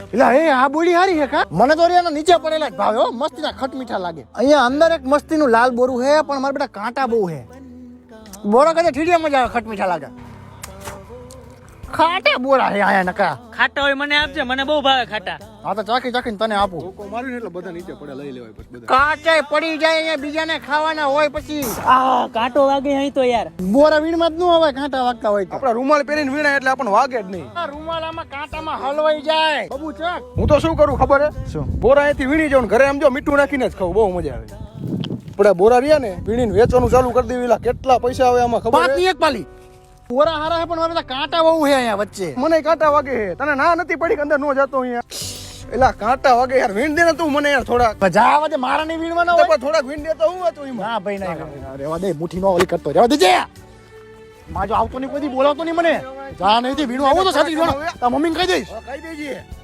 એટલે એ આ બોડી હારી છે કા મને તો એના નીચે પડેલા જ ભાવે હો મસ્તીના ખટ મીઠા લાગે અહીંયા અંદર એક મસ્તીનું લાલ બોરું છે પણ મારા બેટા કાંટા બહુ છે બોરા કદે ઠીડિયા મજા આવે ખટ મીઠા લાગે ખાટા બોરા છે આયા નકા ખાટા હોય મને આપજે મને બહુ ભાવે ખાટા હા તો ચાખી ચાખીને તને આપું માર્યું એટલે બધા નીચે પડે લઈ લેવાય પછી બધા કાંટાય પડી જાય અહીંયા બીજાને ખાવાના હોય પછી આ કાંટો વાગે અહીં તો યાર બોરા વીણમાં જ ન આવે કાંટા વાગતા હોય તો આપડા રૂમાલ પહેરીને વીણાય એટલે આપણને વાગે જ નહીં આ રૂમાલામાં કાંટામાં હલવાઈ જાય બબુ ચાક હું તો શું કરું ખબર હે શું બોરા અહીંથી વીણી જાઉં ને ઘરે આમ જો મીઠું નાખીને જ ખાવું બહુ મજા આવે આપણે બોરા રહ્યા ને વીણીને વેચવાનું ચાલુ કરી દેવી એટલે કેટલા પૈસા આવે આમાં ખબર પાંચની એક પાલી બોરા હારા છે પણ મારે બધા કાંટા બહુ છે અહીંયા વચ્ચે મને કાંટા વાગે છે તને ના નથી પડી કે અંદર નો જતો અહીંયા એલા કાંટા વાગે યાર વીણ દે ને તું મને યાર થોડાક જા વજે મારા નહીં વીણવાના હોય પણ થોડાક વીણ દે તો હું હતું એમાં ના ભાઈ ના રેવા દે મુઠ્ઠી નો ઓલી કરતો રેવા દેજે માજો આવતો નહીં કોઈ દી બોલાવતો નહીં મને જા નહીં થી વીણું આવો તો સાચી વીણો તાર મમ્મીને કહી દઈશ કહી દેજે